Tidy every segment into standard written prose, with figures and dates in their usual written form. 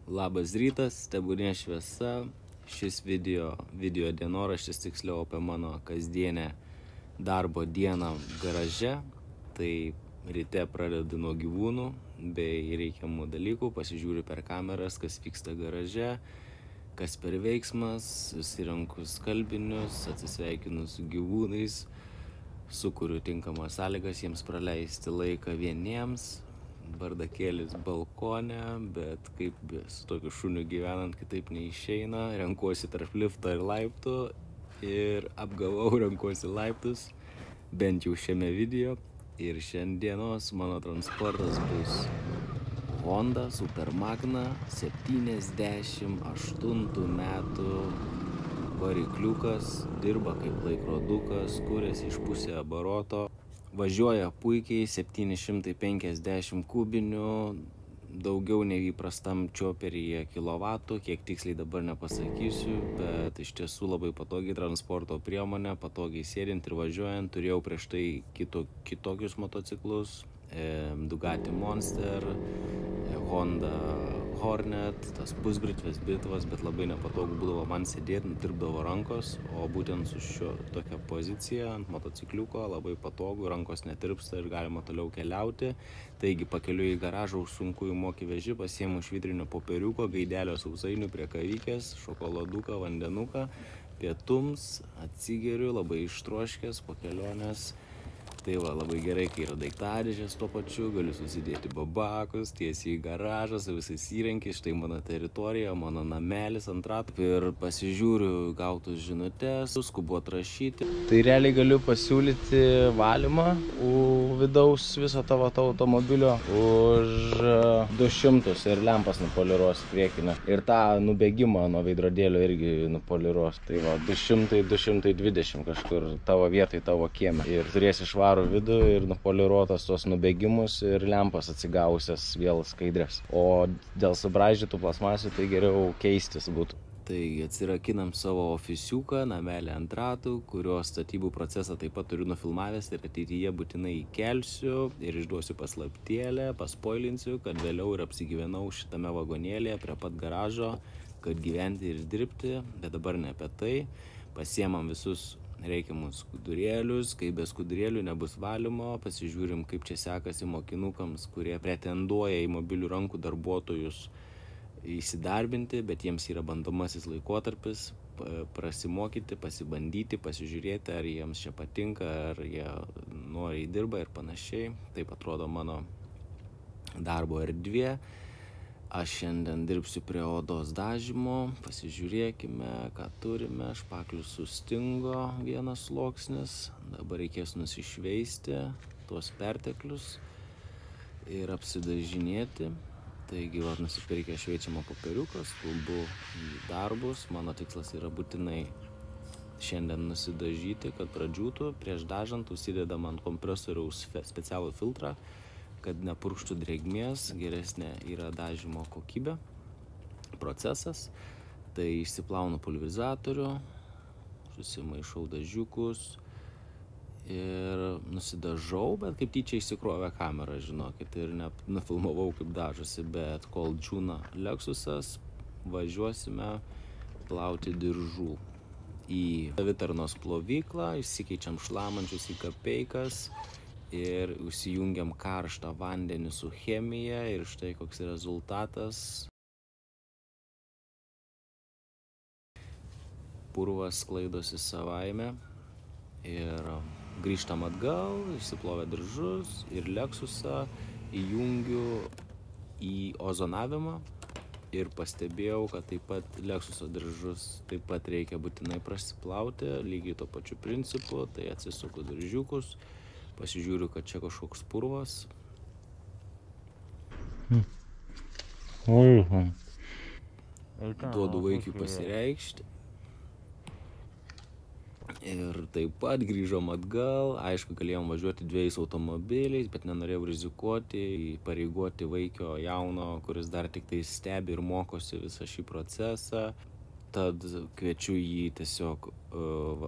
Labas rytas, tebūnie šviesa. Šis video dienoraštis tiksliau apie mano kasdienę darbo dieną garaže. Tai ryte pradedu nuo gyvūnų bei reikiamų dalykų, pasižiūriu per kameras, kas vyksta garaže, kas per veiksmas, susirenku skalbinius, atsisveikinu su gyvūnais, sukuriu tinkamas sąlygas jiems praleisti laiką vieniems. Bardakėlis balkone, bet kaip su tokiu šuniu gyvenant kitaip neišeina, renkuosi tarp lifto ir laiptų ir apgavau, renkuosi laiptus, bent jau šiame video. Ir šiandienos mano transportas bus Honda Super Magna 78 metų varikliukas, dirba kaip laikrodukas, kuriasi išpusė abaroto. Važiuoja puikiai, 750 kubinių, daugiau nei įprastam čioperyje kilovatų, kiek tiksliai dabar nepasakysiu, bet iš tiesų labai patogiai transporto priemonė, patogiai sėdint ir važiuojant. Turėjau prieš tai kitokius motociklus, Ducati Monster, Honda Hornet, tas pusbritvės bitvas, bet labai nepatogu būdavo man sėdėti, nutirpdavo rankos, o būtent su tokia pozicija ant motocikliuko labai patogu, rankos netirpsta ir galima toliau keliauti. Taigi pakeliu į garažą, užsunku į mokį vežį, pasiėmu švidrinio popieriuko, gaidelio sausainių prie kavytės, šokoladuką, vandenuką, pietums, atsigeriu, labai ištroškęs po kelionės. Tai va, labai gerai, kai yra daiktadėžės tuo pačiu, galiu susidėti babakus, tiesiai į garažą su visais įrankiais, štai mano teritorija, mano namelis ant ratų. Ir pasižiūriu gautus žinutes, skubu atrašyti. Tai realiai galiu pasiūlyti valymą vidaus viso tavo automobilio už 200 ir lempas nupoliruos priekinę. Ir tą nubėgimą nuo veidrodėlio irgi nupoliruos. Tai va, 200-220 kažkur tavo vietai, tavo kieme. Ir turėsi švarų vidų ir nupoliruotas tos nubėgimus ir lempas atsigavusias vėl skaidrės. O dėl subraižytų plasmasių tai geriau keistis būtų. Taigi atsirakinam savo ofisiuką, namelį ant ratų, kurio statybų procesą taip pat turiu nufilmavęs ir ateityje būtinai įkelsiu ir išduosiu paslaptėlę, paspoilinsiu, kad vėliau ir apsigyvenau šitame vagonėlėje prie pat garažo, kad gyventi ir dirbti, bet dabar ne apie tai. Pasiemam visus reikiamus skudurėlius, kai be skudurėlių nebus valymo, pasižiūrim, kaip čia sekasi mokinukams, kurie pretenduoja į mobilių rankų darbuotojus įsidarbinti, bet jiems yra bandomasis laikotarpis, prasimokyti, pasibandyti, pasižiūrėti, ar jiems čia patinka, ar jie noriai dirba ir panašiai. Taip atrodo mano darbo erdvė. Aš šiandien dirbsiu prie odos dažymo, pasižiūrėkime, ką turime. Špaklius sustingo vienas sluoksnis, dabar reikės nusišveisti tuos perteklius ir apsidažinėti. Taigi, va, nusipirkę šveičiamą popieriuką, skubu į darbus. Mano tikslas yra būtinai šiandien nusidažyti, kad pradžiūtų. Prieš dažant užsidedam ant kompresoriaus specialų filtrą, kad nepurkštų drėgmės, geresnė yra dažymo kokybė, procesas. Tai išsiplaunu pulverizatorių, susimaišau dažiukus ir nusidažau, bet kaip tyčia išsikrovė kamera, žinokit, ir nufilmavau kaip dažosi, bet kol džiūna Lexusas, važiuosime plauti diržų į savitarnos plovyklą, išsikeičiam šlamančius į kapeikas ir užsijungiam karštą vandenį su chemija ir štai koks rezultatas. Purvas sklaidosi savaime ir grįžtam atgal, išsiplovę diržus ir Lexusą įjungiu į ozonavimą ir pastebėjau, kad taip pat Lexuso diržus taip pat reikia būtinai prasiplauti, lygiai to pačiu principu. Tai atsisuku diržiukus, pasižiūriu, kad čia kažkoks purvas. Duodu vaikiui pasireikšti. Ir taip pat grįžom atgal. Aišku, galėjom važiuoti dviejais automobiliais, bet nenorėjau rizikuoti, įpareigoti vaikio jauno, kuris dar tik tai stebi ir mokosi visą šį procesą. Tad kviečiu jį tiesiog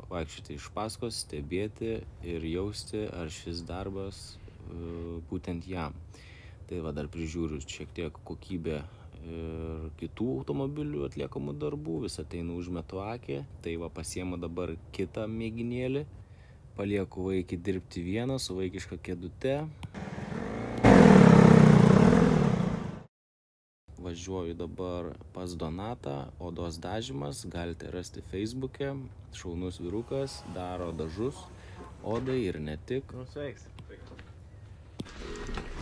vaikščioti iš paskos, stebėti ir jausti, ar šis darbas būtent jam. Tai va, dar prižiūriu šiek tiek kokybę ir kitų automobilių atliekamų darbų, visą tai užmetu akį, tai va pasiemu dabar kitą mėginėlį, palieku vaikį dirbti vieną su vaikiška kėdute. Važiuoju dabar pas Donatą, odos dažymas, galite rasti Facebook'e, šaunus vyrukas, daro dažus odai ir ne tik. Nu, sveiks.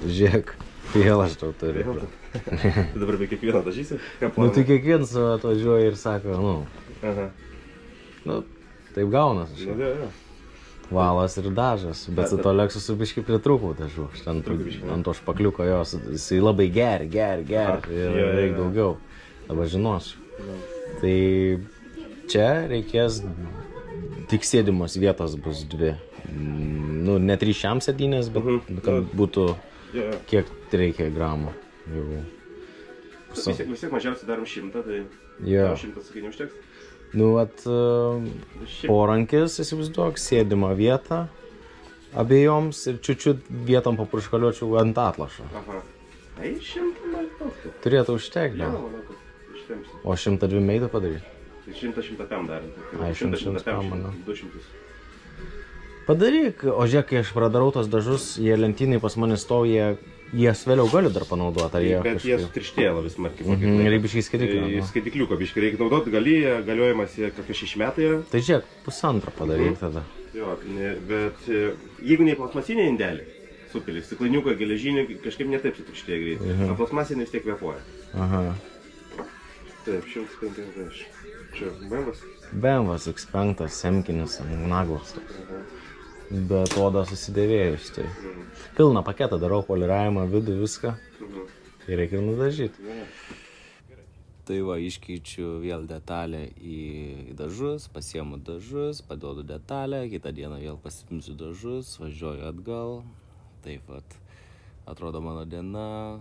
Žiūrėk, vėl aš tau turiu. Tu dabar be kiekvieno dažysi? Nu, tai kiekvienas atvažiuoja ir sako, Aha. Taip gaunas. Nu, jo. Valas ir dažas, bet su to Lexusu biškai pritrūkau dažų. Ant to špakliuko jos, jisai labai geri ir reikia daugiau. Dabar žinosiu. Tai čia reikės, tik sėdimos vietos bus dvi. Nu, ne 3 sėdynės, bet kad būtų kiek reikia gramų. Vis tiek mažiausiai darom 100, tai 100 sakai neužteks? Nu, porankis, įsivaizduok, sėdimą vietą abiejoms ir čiučiut vietom papurškaliuočiau ant atlašo. Aha. Tai 100 maždaug. Turėtų užtekti. Jo, manau, kad ištempsi. O 102 meidų padaryti? Tai 100 pem darim. Ai, 100 pem, manau. 200. Padaryk, o žiūrėk, kai aš pradarau tos dažus, jie lentynai pas mane stovi, jie vėliau galiu dar panaudoti. Bet jie sutrištėja labai smarkiai. Ir biškai skaitiklio. Skaitikliuko biškai reikia naudoti, galiojimas kokie 6 metai. Tai žiūrėk, 1,5 padaryk tada. Jo, bet jeigu ne plastmasinė indelį supili, stiklainiuką, geležinį, kažkaip netaip sutrištėja greitai. O plastmasinė vis tiek kvėpuoja. Aha. Taip, 150. Čia BMW'as? BMW'as X5, semkinis, naglas. Bet oda susidėvėjus, tai pilną paketą darau, poliravimą, vidų, viską. Tai reikia ir nudažyti. Tai va, iškeičiu vėl detalę į dažus, pasiemu dažus, paduodu detalę, kitą dieną vėl pasimsiu dažus, važiuoju atgal. Taip vat, atrodo mano diena.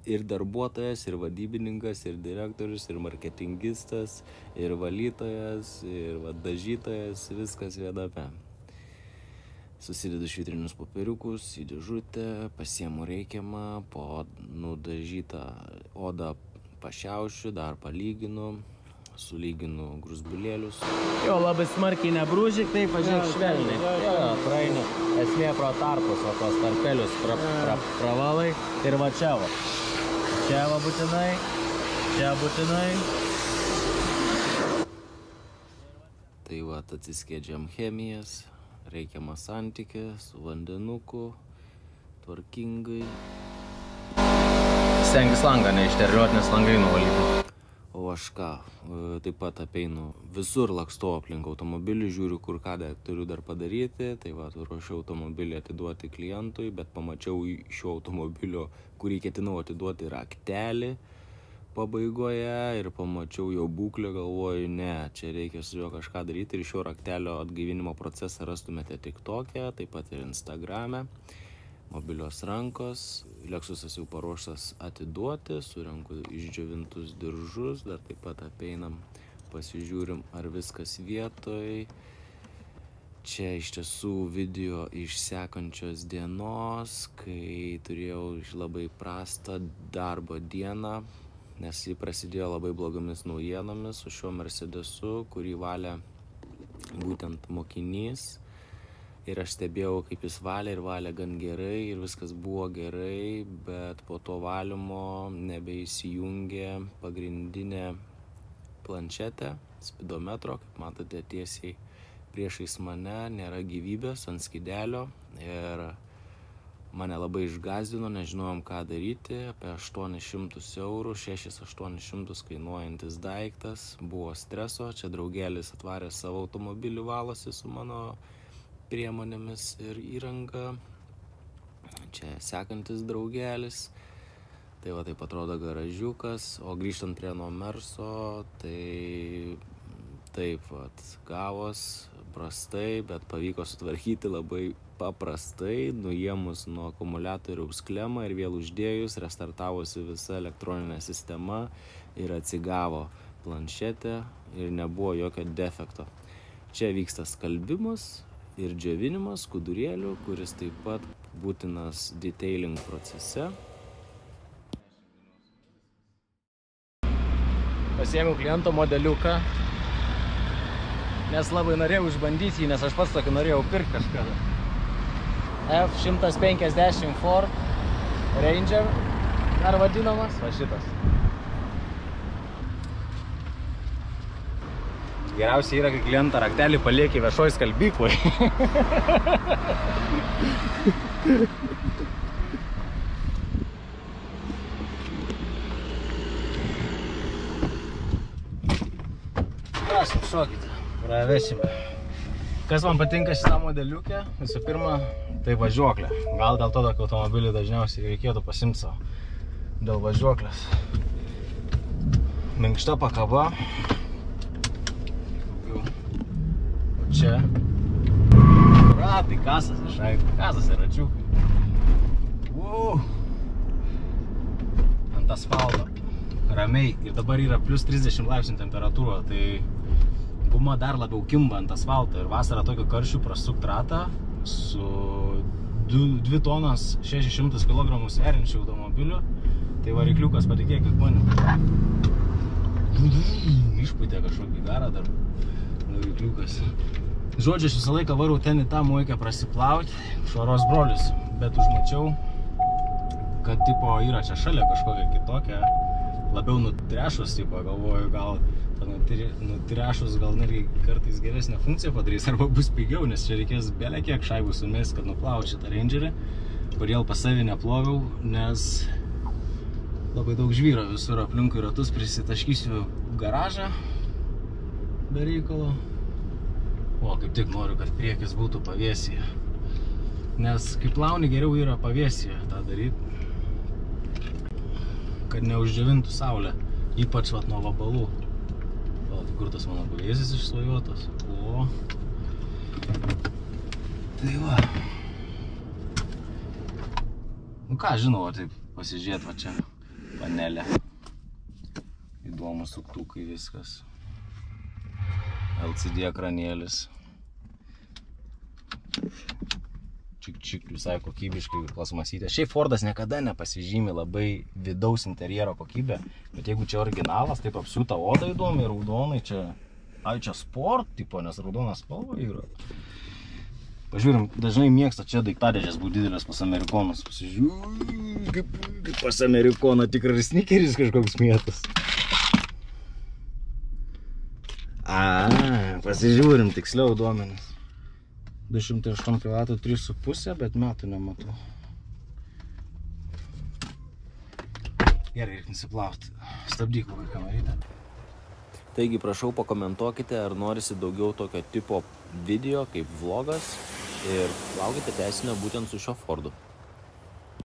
Ir darbuotojas, ir vadybininkas, ir direktorius, ir marketingistas, ir valytojas, ir dažytojas, viskas viename. Susidedu švitrinius popieriukus į dėžutę, pasiemu reikiamą, po nudažytą odą pašiaušiu, dar palyginu, sulyginu gruzbulėlius. Jo, labai smarkiai nebrūžyk, taip važiuok švelniai. Jo, praeini, esmė pro tarpus, o tos tarpelius pravalai ir va čia va. Čia va būtinai, čia būtinai. Tai va, atsiskiedžiam chemijas, reikiamą santykį su vandenuku, tvarkingai. Stenkis langą neišterliuot, nes langai nuvalyti. O aš ką, taip pat apeinu, visur lakstau aplink automobilį, žiūriu, kur ką turiu dar padaryti. Tai va, ruošiau automobilį atiduoti klientui, bet pamačiau šio automobilio, kurį ketinau atiduoti, raktelį pabaigoje ir pamačiau jo būklę, galvoju, ne, čia reikia su juo kažką daryti ir šio raktelio atgaivinimo procesą rastumėte TikTok'e, taip pat ir Instagram'e. Mobilios rankos, Lexusas jau paruoštas atiduoti, surenku išdžiovintus diržus, dar taip pat apeinam, pasižiūrim, ar viskas vietoj. Čia iš tiesų video iš sekančios dienos, kai turėjau labai prastą darbo dieną, nes jį prasidėjo labai blogomis naujienomis su šiuo Mercedesu, kurį valė būtent mokinys. Ir aš stebėjau, kaip jis valė ir valė gan gerai ir viskas buvo gerai, bet po to valymo nebeįsijungė pagrindinė planšetė, spidometro, kaip matote tiesiai priešais mane, nėra gyvybės ant skydelio ir mane labai išgąsdino, nežinojom ką daryti, apie 800 eurų, 6-800 kainuojantis daiktas, buvo streso, čia draugelis atvarė savo automobilį, valosi su mano priemonėmis ir įranga. Čia sekantis draugelis. Tai va taip atrodo garažiukas. O grįžtant prie nuo Merso, tai taip vat gavos prastai, bet pavyko sutvarkyti labai paprastai, nuėmus nuo akumuliatoriaus klemą ir vėl uždėjus, restartavosi visa elektroninė sistema ir atsigavo planšetė ir nebuvo jokio defekto. Čia vyksta skalbimas ir džiovinimas skudurėlių, kuris taip pat būtinas detailing procese. Pasiėmiau kliento modeliuką, nes labai norėjau išbandyti jį, nes aš pats tokį norėjau pirkti kažkada. F150 Ford Ranger, dar vadinamas, va šitas. Geriausia yra, kai klientą raktelį palieki viešoj skalbykloj. Prašom, šokite, pravešime. Kas man patinka šitą modeliukę, visų pirma, tai važiuoklė. Gal dėl to, kad automobilį dažniausiai reikėtų pasimti savo dėl važiuoklės. Minkšta pakaba. O čia. Ratai, kasas išai, kasas ir račiukai. Ant asfalto. Ramiai. Ir dabar yra plus 30 laipsnių temperatūra, tai guma dar labiau kimba ant asfalto. Ir vasarą tokio karščių prasukt ratą su 2 tonas 600 kg sveriančių automobiliu, tai varikliukas patikėkit mane. Išpūtė kažkokį garą dar varikliukas. Žodžiu, aš visą laiką varau ten į tą moikę prasiplauti, švaros brolius, bet užmačiau, kad tipo yra čia šalia kažkokia kitokia, labiau nutrešus, tipo, galvoju, gal nutrešus gal netgi kartais geresnę funkciją padarys, arba bus pigiau, nes čia reikės belė kiek šaibų sumės, kad nuplauti šitą Rangerį. Kodėl pas savį neploviau, nes labai daug žvyro visur aplinkui ratus, prisitaškysiu garažą be reikalo. O, kaip tik noriu, kad priekis būtų pavėsyje. Nes kaip plauni geriau yra pavėsyje tą daryti, kad neuždžiovintų saulę, ypač vat nuo vabalų. O, tai kur tas mano pavėsis išsvajotas? O. Tai va. Nu ką, žinau, taip pasižiūrėt va čia panelę. Įdomus suktukai viskas. LCD ekranėlis. Čik visai kokybiškai plasmasytė. Šiaip Fordas niekada nepasižymi labai vidaus interjero kokybę, bet jeigu čia originalas, taip apsiūta oda įdomi, raudonai čia, ai čia sport tipo, nes raudonas spalva yra. Pažiūrim, dažnai mėgsta čia daiktadėžės būti didelės pas amerikonus. Pasižiūrim, kaip pas amerikoną tikras snikeris kažkoks mėtas. Pasižiūrim tiksliau duomenis. 208 kW 3,5, bet metų nematau. Gerai, reikia nusiplauti. Stabdyk kokią kamerytę. Taigi, prašau, pakomentuokite, ar norisi daugiau tokio tipo video kaip vlogas ir laukite tęsinio būtent su šio Fordu.